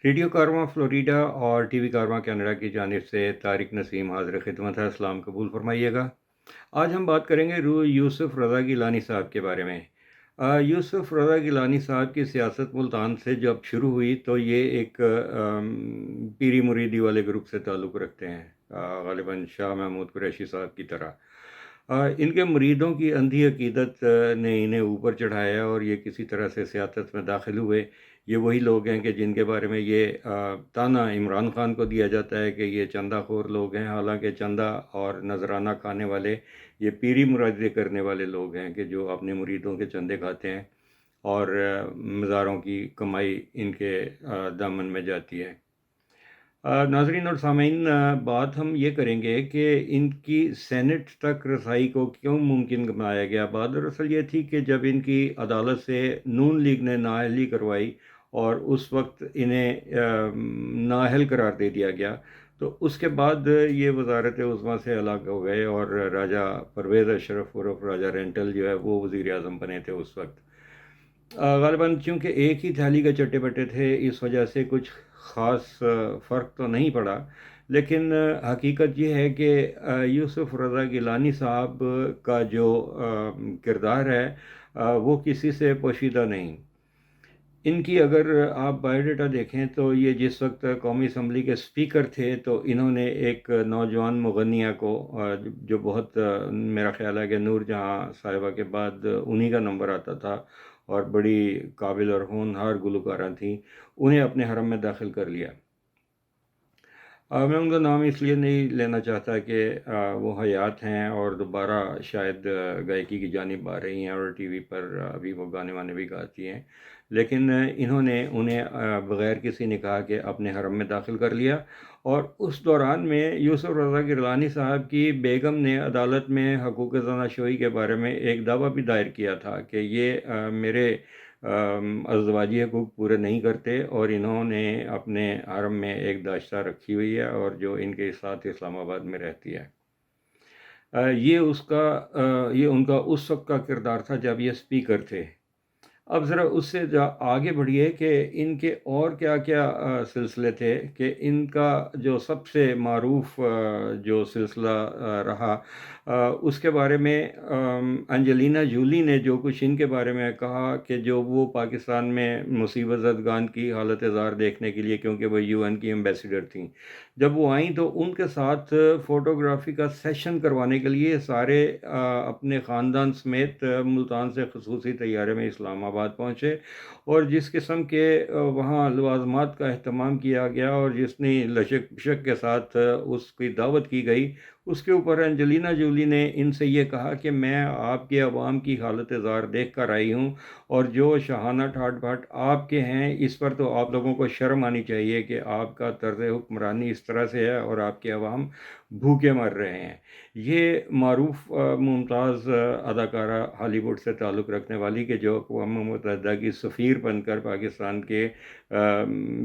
Radio کارواں Florida اور T V کارواں Canada کی جانب سے طارق نسیم حاضر خدمت ہے۔ اسلام قبول فرمائیے گا۔ آج ہم بات کریں گے یوسف رضا گیلانی صاحب کے بارے میں۔ یوسف رضا گیلانی صاحب کی سیاست ملتان سے جب شروع ہوئی تو یہ ایک پیری مریدی والے گروپ سے تعلق رکھتے ہیں، غالباً شاہ محمود قریشی صاحب کی طرح۔ ان کے مریدوں کی اندھی عقیدت نے انہیں اوپر چڑھایا اور یہ کسی طرح سے سیاست میں داخل ہوئے۔ یہ وہی لوگ ہیں کہ جن کے بارے میں یہ تانا عمران خان کو دیا جاتا ہے کہ یہ چندہ خور لوگ ہیں، حالانکہ چندہ اور نذرانہ کھانے والے یہ پیری مرادیں کرنے والے لوگ ہیں کہ جو اپنے مریدوں کے چندے کھاتے ہیں اور مزاروں کی کمائی ان کے دامن میں جاتی ہے۔ ناظرین اور سامعین، بات ہم یہ کریں گے کہ ان کی سینٹ تک رسائی کو کیوں ممکن بنایا گیا۔ بات دراصل یہ تھی کہ جب ان کی عدالت سے نون لیگ نے نااہلی کروائی اور اس وقت انہیں نااہل قرار دے دیا گیا، تو اس کے بعد یہ وزارت عظمیٰ سے الگ ہو گئے اور راجہ پرویز اشرف عرف راجہ رینٹل جو ہے وہ وزیر اعظم بنے تھے اس وقت۔ غالباً چونکہ ایک ہی تھیلی کے چٹے بٹے تھے، اس وجہ سے کچھ خاص فرق تو نہیں پڑا، لیکن حقیقت یہ ہے کہ یوسف رضا گیلانی صاحب کا جو کردار ہے وہ کسی سے پوشیدہ نہیں۔ ان کی اگر آپ بایو ڈیٹا دیکھیں تو یہ جس وقت قومی اسمبلی کے اسپیکر تھے تو انہوں نے ایک نوجوان مغنیہ کو جو بہت میرا خیال ہے کہ نور جہاں صاحبہ کے بعد انہی کا نمبر آتا تھا اور بڑی قابل اور ہونہار گلوکارہ تھیں، انہیں اپنے حرم میں داخل کر لیا۔ میں ان کا نام اس لیے نہیں لینا چاہتا کہ وہ حیات ہیں اور دوبارہ شاید گائیکی کی جانب آ رہی ہیں اور ٹی وی پر ابھی وہ گانے وانے بھی گاتی ہیں، لیکن انہوں نے انہیں بغیر کسی نکاح کے اپنے حرم میں داخل کر لیا۔ اور اس دوران میں یوسف رضا گیلانی صاحب کی بیگم نے عدالت میں حقوق زناشوئی کے بارے میں ایک دعویٰ بھی دائر کیا تھا کہ یہ میرے ازدواجی حقوق پورے نہیں کرتے، اور انہوں نے اپنے حرم میں ایک داشتہ رکھی ہوئی ہے اور جو ان کے ساتھ اسلام آباد میں رہتی ہے۔ یہ ان کا اس وقت کا کردار تھا جب یہ اسپیکر تھے۔ اب ذرا اس سے آگے بڑھیے کہ ان کے اور کیا کیا سلسلے تھے، کہ ان کا جو سب سے معروف جو سلسلہ رہا اس کے بارے میں انجلینا جولی نے جو کچھ ان کے بارے میں کہا کہ جو وہ پاکستان میں مصیبت زدگان کی حالت زار دیکھنے کے لیے، کیونکہ وہ UN کی ایمبیسیڈر تھیں، جب وہ آئیں تو ان کے ساتھ فوٹوگرافی کا سیشن کروانے کے لیے سارے اپنے خاندان سمیت ملتان سے خصوصی طیارے میں اسلام آباد پہنچے، اور جس قسم کے وہاں لوازمات کا اہتمام کیا گیا اور جس نے لچک پشک کے ساتھ اس کی دعوت کی گئی، اس کے اوپر انجلینا جولی نے ان سے یہ کہا کہ میں آپ کے عوام کی حالت زار دیکھ کر آئی ہوں، اور جو شاہانہ ٹھاٹ بھاٹ آپ کے ہیں اس پر تو آپ لوگوں کو شرم آنی چاہیے کہ آپ کا طرز حکمرانی اس طرح سے ہے اور آپ کے عوام بھوکے مر رہے ہیں۔ یہ معروف ممتاز اداکارہ ہالی ووڈ سے تعلق رکھنے والی کہ جو اقوام متحدہ کی سفیر بن کر پاکستان کے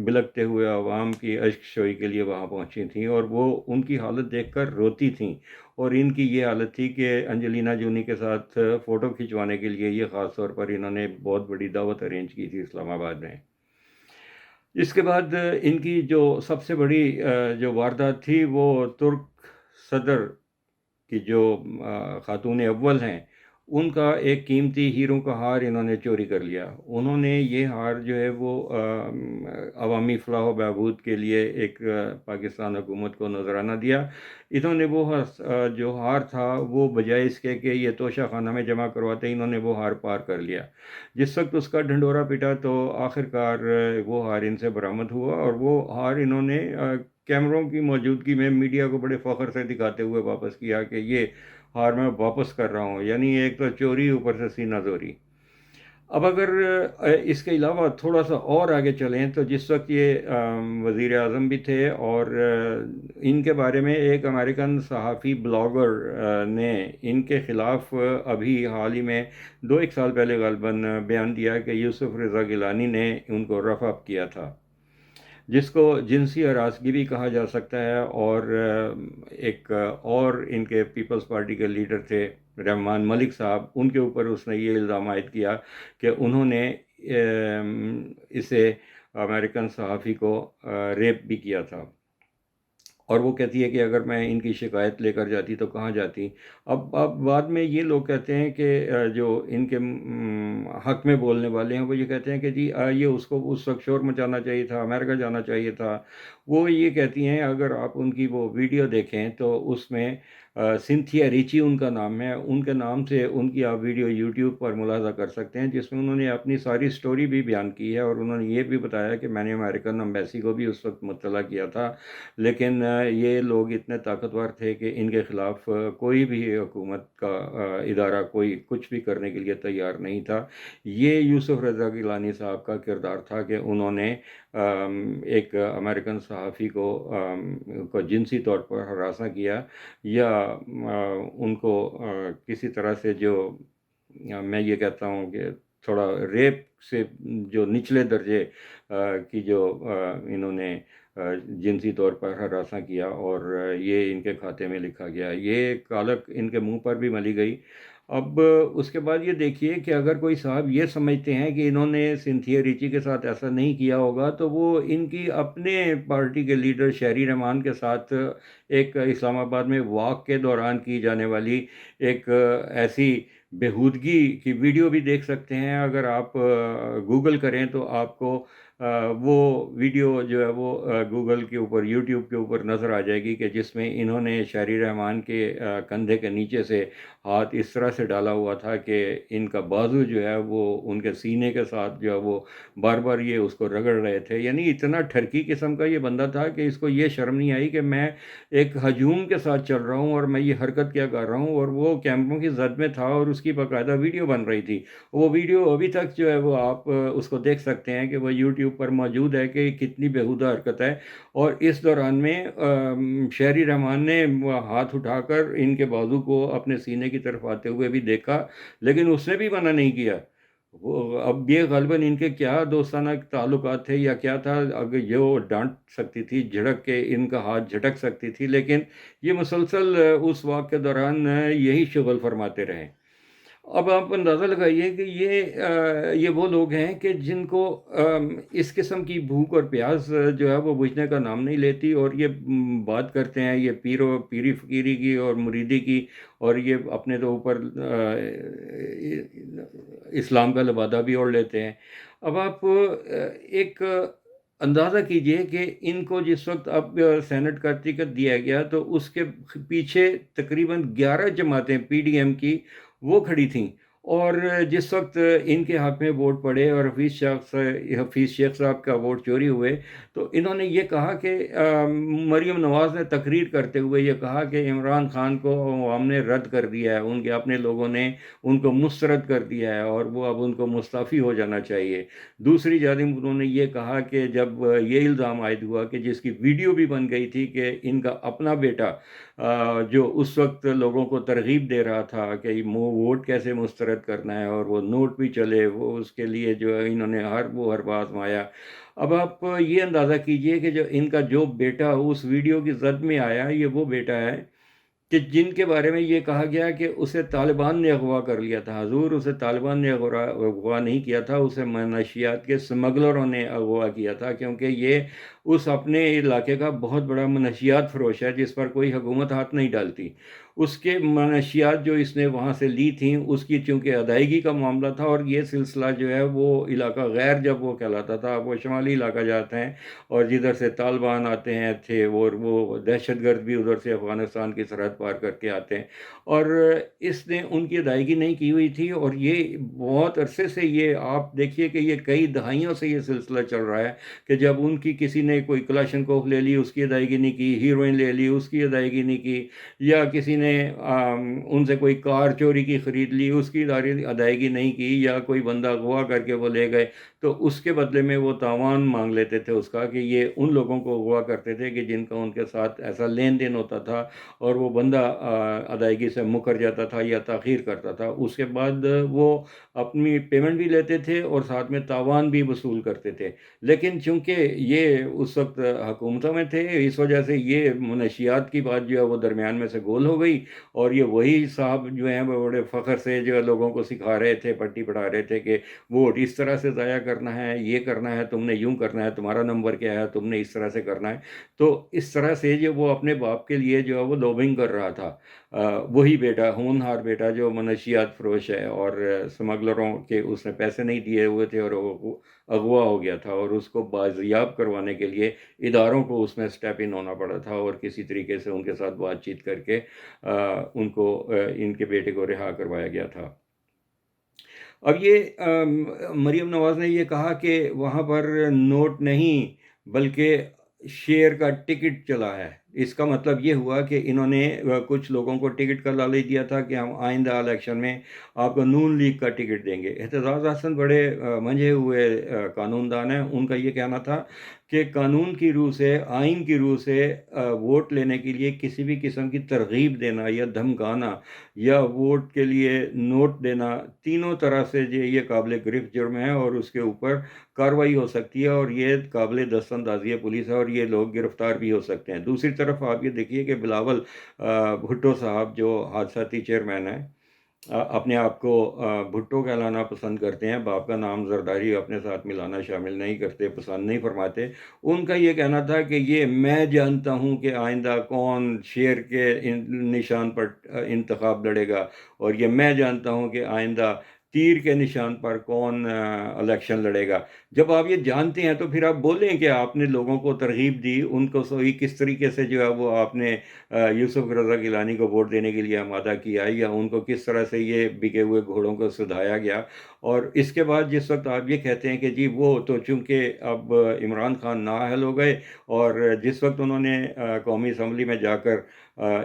بلکتے ہوئے عوام کی اشک شوئی کے لیے وہاں پہنچی تھیں، اور وہ ان کی حالت دیکھ کر روتی تھیں، اور ان کی یہ حالت تھی کہ انجلینا جولی کے ساتھ فوٹو کھنچوانے کے لیے یہ خاص طور پر انہوں نے بہت بڑی دعوت ارینج کی تھی اسلام آباد میں۔ اس کے بعد ان کی جو سب سے بڑی جو واردات تھی وہ ترک صدر کی جو خاتون اول ہیں ان کا ایک قیمتی ہیروں کا ہار انہوں نے چوری کر لیا۔ انہوں نے یہ ہار جو ہے وہ عوامی فلاح و بہبود کے لیے ایک پاکستان حکومت کو نذرانہ دیا۔ انہوں نے وہ جو ہار تھا وہ بجائے اس کے کہ یہ توشہ خانہ میں جمع کرواتے، انہوں نے وہ ہار پار کر لیا۔ جس وقت اس کا ڈھنڈورا پٹا تو آخرکار وہ ہار ان سے برآمد ہوا، اور وہ ہار انہوں نے کیمروں کی موجودگی میں میڈیا کو بڑے فخر سے دکھاتے ہوئے واپس کیا کہ یہ ہار میں واپس کر رہا ہوں، یعنی ایک تو چوری اوپر سے سینہ زوری۔ اب اگر اس کے علاوہ تھوڑا سا اور آگے چلیں تو جس وقت یہ وزیر اعظم بھی تھے، اور ان کے بارے میں ایک امریکن صحافی بلاگر نے ان کے خلاف ابھی حال ہی میں 2-1 سال پہلے غالباً بیان دیا کہ یوسف رضا گیلانی نے ان کو رف اپ کیا تھا، جس کو جنسی ہراسگی بھی کہا جا سکتا ہے۔ اور ایک اور ان کے پیپلز پارٹی کے لیڈر تھے رحمان ملک صاحب، ان کے اوپر اس نے یہ الزام عائد کیا کہ انہوں نے اسے अमेरिकन सहाफ़ी को रेप भी किया था। और वो कहती है कि अगर मैं इनकी शिकायत लेकर जाती तो कहाँ जाती। अब बाद में ये लोग कहते हैं कि जो इनके हक़ में बोलने वाले हैं वो ये कहते हैं कि जी ये उसको उस वक़्त शोर मचाना चाहिए था, अमेरिका जाना चाहिए था। वो ये कहती हैं, अगर आप उनकी वो वीडियो देखें तो उसमें सिंथिया रिची उनका नाम है, उनके नाम से उनकी आप वीडियो यूट्यूब पर मुलाज़ा कर सकते हैं, जिसमें उन्होंने अपनी सारी स्टोरी भी बयान की है और उन्होंने ये भी बताया कि मैंने अमेरिकन एम्बेसी को भी उस वक़्त मुत्तला किया था, लेकिन ये लोग इतने ताकतवर थे कि इनके ख़िलाफ़ कोई भी हुकूमत का इदारा कोई कुछ भी करने के लिए तैयार नहीं था। ये यूसुफ़ रज़ा गिलानी साहब का किरदार था कि उन्होंने एक अमेरिकन सहाफ़ी को जिनसी तौर पर हरासा किया या उनको किसी तरह से जो मैं ये कहता हूँ कि थोड़ा रेप से जो निचले दर्जे की जो इन्होंने जिनसी तौर पर हरासा किया और ये इनके खाते में लिखा गया। ये कालक इनके मुंह पर भी मली गई। अब उसके बाद ये देखिए कि अगर कोई साहब ये समझते हैं कि इन्होंने सिंथिया रिची के साथ ऐसा नहीं किया होगा, तो वो इनकी अपने पार्टी के लीडर शहरी रहमान के साथ एक इस्लामाबाद में वॉक के दौरान की जाने वाली एक ऐसी बेहूदगी की वीडियो भी देख सकते हैं। अगर आप गूगल करें तो आपको वो वीडियो जो है वो गूगल के ऊपर, यूट्यूब के ऊपर नज़र आ जाएगी कि जिसमें इन्होंने शहरी रहमान के कंधे के नीचे से हाथ इस तरह से डाला हुआ था कि इनका बाजू जो है वो उनके सीने के साथ जो है वो बार बार ये उसको रगड़ रहे थे। यानी इतना ठरकी किस्म का ये बंदा था कि इसको ये शर्म नहीं आई कि मैं एक हजूम के साथ चल रहा हूँ और मैं ये हरकत क्या कर रहा हूँ, और वो कैमरों की जद में था और उसकी बाकायदा वीडियो बन रही थी। वो वीडियो अभी तक जो है वो आप उसको देख सकते हैं कि वो यूट्यूब पर मौजूद है कि कितनी बेहुदा हरकत है। और इस दौरान में शहरी रहमान ने हाथ उठाकर इनके बाजू को अपने सीने की तरफ आते हुए भी देखा, लेकिन उसने भी मना नहीं किया। वो अब ये ग़ालिबन इनके क्या दोस्ताना ताल्लुकात थे या क्या था, अगर ये वो डाँट सकती थी, झिड़क के इनका हाथ झटक सकती थी, लेकिन ये मुसलसल उस वाक़ के दौरान यही शुग़ल फ़रमाते रहे। अब आप अंदाज़ा लगाइए कि ये वो लोग हैं कि जिनको इस किस्म की भूख और प्यास जो है वो बुझने का नाम नहीं लेती, और ये बात करते हैं ये पीरी फ़कीरी की और मुरीदी की, और ये अपने तो ऊपर इस्लाम का लिबादा भी ओढ़ लेते हैं। अब आप एक अंदाज़ा कीजिए कि इनको जिस वक़्त अब सेनेट का टिकट दिया गया तो उसके पीछे तकरीबन 11 जमातें पीडीएम की वो खड़ी थीं, और जिस वक़्त इनके हक़ में वोट पड़े और हफ़ीज़ शेख साहब का वोट चोरी हुए, तो इन्होंने ये कहा कि मरीम नवाज़ ने तकरीर करते हुए ये कहा कि इमरान खान को हमने रद्द कर दिया है, उनके अपने लोगों ने उनको मुस्तरद कर दिया है और वो अब उनको मुस्तफ़ी हो जाना चाहिए। दूसरी जानिब उन्होंने ये कहा कि जब ये इल्ज़ाम आयद हुआ कि जिसकी वीडियो भी बन गई थी कि इनका अपना बेटा जो उस वक़्त लोगों को तरग़ीब दे रहा था कि वोट कैसे मुस्तरद करना है, और वो नोट भी चले, वो उसके लिए जो है इन्होंने हर बार आज़माया। अब आप ये अंदाज़ा कीजिए कि जो इनका जो बेटा उस वीडियो की ज़द में आया, ये वो बेटा है कि जिनके बारे में ये कहा गया कि उसे तालिबान ने अगवा कर लिया था। हुज़ूर, उसे तालिबान ने अगवा नहीं किया था, उसे मनशियात के स्मगलरों ने अगवा किया था, क्योंकि ये उस अपने इलाके का बहुत बड़ा मनशियात फ़रोश है जिस पर कोई हुकूमत हाथ नहीं डालती। उसके मनशियात जो इसने वहाँ से ली थीं, उसकी चूँकि अदायगी का मामला था, और ये सिलसिला जो है वो इलाका गैर जब वो कहलाता था, अब वो शुमाली इलाका जाते हैं और जिधर से तालिबान आते हैं थे, और वो दहशतगर्द भी उधर से अफ़गानिस्तान की सरहद पार करके आते हैं, और इसने उनकी अदायगी नहीं की हुई थी। और ये बहुत अरसे से, ये आप देखिए कि ये कई दहाइयों से ये सिलसिला चल रहा है कि जब उनकी किसी ने कोई कलाशनकोव ले ली, उसकी अदायगी नहीं की, हीरोइन ले ली, उसकी अदायगी नहीं की, या किसी ने उनसे कोई कार चोरी की ख़रीद ली, उसकी अदायगी नहीं की, या कोई बंदा अगवा करके वो ले गए, तो उसके बदले में वो तावान मांग लेते थे उसका, कि ये उन लोगों को अगवा करते थे कि जिनका उनके साथ ऐसा लेन देन होता था, और वो बंदा अदायगी से मुकर जाता था या ताख़ीर करता था। उसके बाद वो अपनी पेमेंट भी लेते थे और साथ में तावान भी वसूल करते थे। लेकिन चूँकि ये उस वक़्त हुकूमतों में थे, इस वजह से ये मनशियात की बात जो है वो दरमियान में से गोल हो गई, और ये वही साहब जो हैं वो बड़े फ़ख्र से जो है लोगों को सिखा रहे थे, पट्टी पढ़ा रहे थे कि वोट इस तरह से ज़ाया करना है, ये करना है, तुमने यूँ करना है, तुम्हारा नंबर क्या है, तुमने इस तरह से करना है। तो इस तरह से जो वो अपने बाप के लिए जो है वो लॉबिंग कर रहा था। वही बेटा, होनहार बेटा जो मनशियात फ़रोश है, और स्मगलरों के उसने पैसे नहीं दिए हुए थे, और वो अगवा हो गया था, और उसको बाजियाब करवाने के लिए इदारों को उसमें स्टेप इन होना पड़ा था, और किसी तरीके से उनके साथ बातचीत करके उनको इनके बेटे को रिहा करवाया गया था। अब ये मरीम नवाज़ ने ये कहा कि वहाँ पर नोट नहीं बल्कि शेयर का टिकट चला है। इसका मतलब ये हुआ कि इन्होंने कुछ लोगों को टिकट का लालच दिया था कि हम आइंदा इलेक्शन में आपको नून लीग का टिकट देंगे। एहतजाज हसन बड़े मंझे हुए कानूनदान हैं। उनका ये कहना था कि कानून की रूह से, आइन की रूह से वोट लेने के लिए किसी भी किस्म की तरगीब देना या धमकाना या वोट के लिए नोट देना, तीनों तरह से ये काबिल गिरफ्त जुर्म है, और उसके ऊपर कार्रवाई हो सकती है, और ये काबिल दस्तअंदाज़ी है पुलिस है, और ये लोग गिरफ्तार भी हो सकते हैं। दूसरी तरफ आप ये देखिए कि बिलावल भुट्टो साहब जो हादसाती चेयरमैन हैं, अपने आप को भुट्टो कहलाना पसंद करते हैं, बाप का नाम जरदारी अपने साथ मिलाना शामिल नहीं करते, पसंद नहीं फरमाते। उनका ये कहना था कि ये मैं जानता हूँ कि आइंदा कौन शेर के निशान पर इंतखाब लड़ेगा, और ये मैं जानता हूँ कि आइंदा तीर के निशान पर कौन इलेक्शन लड़ेगा। जब आप ये जानते हैं तो फिर आप बोलें कि आपने लोगों को तरगीब दी, उनको सही किस तरीके से जो है वो आपने यूसुफ रज़ा गिलानी को वोट देने के लिए आमादा किया, या उनको किस तरह से ये बिके हुए घोड़ों को सुधाया गया। और इसके बाद जिस वक्त आप ये कहते हैं कि जी वो तो चूँकि अब इमरान खान नाअहल हो गए, और जिस वक्त उन्होंने कौमी असम्बली में जाकर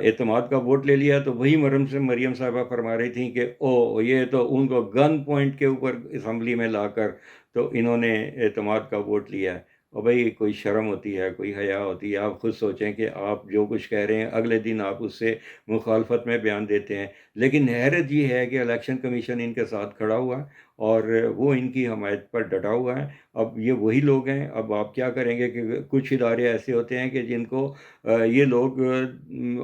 एतमाद का वोट ले लिया, तो वही मरियम साहिबा फरमा रही थी कि ओ ये तो उनको गन पॉइंट के ऊपर असम्बली में लाकर तो इन्होंने एतमाद का वोट लिया है। और भाई कोई शर्म होती है, कोई हया होती है? आप खुद सोचें कि आप जो कुछ कह रहे हैं अगले दिन आप उससे मुखालफत में बयान देते हैं। लेकिन हैरत ये है कि इलेक्शन कमीशन इनके साथ खड़ा हुआ है, और वो इनकी हमायत पर डटा हुआ है। अब ये वही लोग हैं, अब आप क्या करेंगे कि कुछ इदारे ऐसे होते हैं कि जिनको ये लोग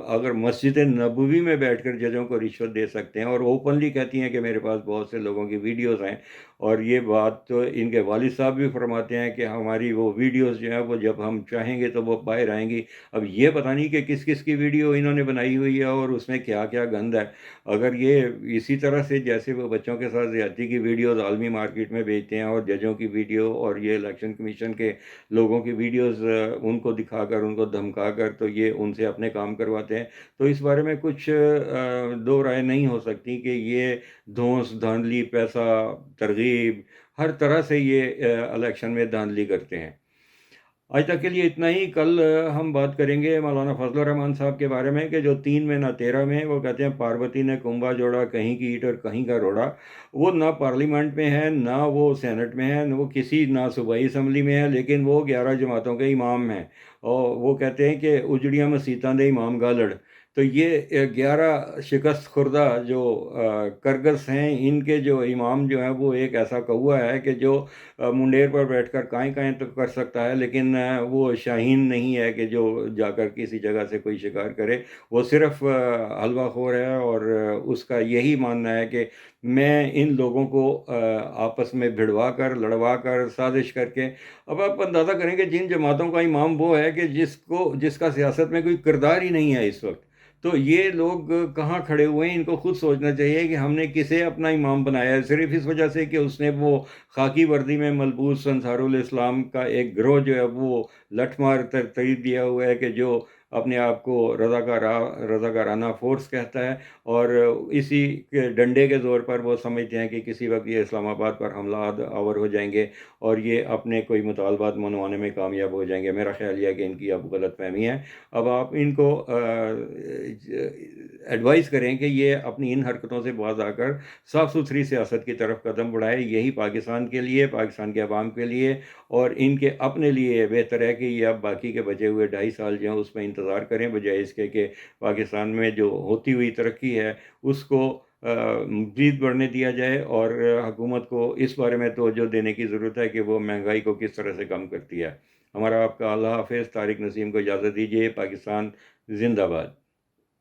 अगर मस्जिद नबवी में बैठकर जजों को रिश्वत दे सकते हैं, और ओपनली कहती हैं कि मेरे पास बहुत से लोगों की वीडियोज़ हैं, और ये बात तो इनके वालिद साहब भी फरमाते हैं कि हमारी वो वीडियोज़ जो हैं वो जब हम चाहेंगे तो वो बाहर आएँगी। अब ये पता नहीं कि किस-किस की वीडियो इन्होंने बनाई हुई है, और उसमें क्या-क्या गंद है। अगर ये इसी तरह से जैसे वो बच्चों के साथ ज़्यादती की वीडियोज़ आलमी मार्केट में बेचते हैं, और जजों की वीडियो और ये इलेक्शन कमीशन के लोगों की वीडियोज़ उनको दिखाकर, उनको धमकाकर तो ये उनसे अपने काम करवाते हैं। तो इस बारे में कुछ दो राय नहीं हो सकती कि ये धौंस-धांधली, पैसा, तरग़ीब, हर तरह से ये इलेक्शन में धांधली करते हैं। आज तक के लिए इतना ही। कल हम बात करेंगे मौलाना फजल रहमान साहब के बारे में कि जो 3 में ना 13 में, वो कहते हैं पार्वती ने कुंभा जोड़ा, कहीं की ईंट और कहीं का रोड़ा। वो ना पार्लियामेंट में है, ना वो सेनेट में है, न वो किसी ना सूबाई असम्बली में है, लेकिन वो 11 जमातों के इमाम हैं। और वो कहते हैं कि उजड़ियां मसीतां दे इमाम गालड़। तो ये 11 शिकस्त खुर्दा जो करगस हैं, इनके जो इमाम जो हैं वो एक ऐसा कौवा है कि जो मुंडेर पर बैठकर काएँ-काएँ तो कर सकता है, लेकिन वो शाहीन नहीं है कि जो जाकर किसी जगह से कोई शिकार करे। वो सिर्फ़ हलवाखोर है, और उसका यही मानना है कि मैं इन लोगों को आपस में भिड़वा कर, लड़वा कर, साज़िश करके। अब आप अंदाज़ा करें कि जिन जमातों का इमाम वो है कि जिसका सियासत में कोई किरदार ही नहीं है इस वक़्त। तो ये लोग कहाँ खड़े हुए हैं? इनको खुद सोचना चाहिए कि हमने किसे अपना इमाम बनाया है, सिर्फ़ इस वजह से कि उसने वो खाकी वर्दी में मलबूस अंसारुल इस्लाम का एक गिरोह जो है वो लठमार तरतीब दिया हुआ है कि जो अपने आप को रज़ाकाराना फ़ोर्स कहता है, और इसी के डंडे के ज़ोर पर वो समझते हैं कि किसी वक़्त ये इस्लामाबाद पर हमला आवर हो जाएँगे, और ये अपने कोई मुतालबात मनवाने में कामयाब हो जाएँगे। मेरा ख़्याल ये है कि इनकी अब गलतफ़हमी है। अब आप इनको एडवाइस करें कि ये अपनी इन हरकतों से बाज़ आकर साफ़-सुथरी सियासत की तरफ कदम बढ़ाएँ। यही पाकिस्तान के लिए, पाकिस्तान के अवाम के लिए और इनके अपने लिए बेहतर है कि ये अब बाकी के बचे हुए 2.5 साल जो हैं उसमें इंतज़ार करें, बजाए इसके कि पाकिस्तान में जो होती हुई तरक्की है उसको मज़ीद बढ़ने दिया जाए, और हुकूमत को इस बारे में तवज्जो देने की ज़रूरत है कि वो महंगाई को किस तरह से कम करती है। ہمارا آپ کا اللہ حافظ. طارق نسیم کو اجازت دیجیے. پاکستان زندہ باد.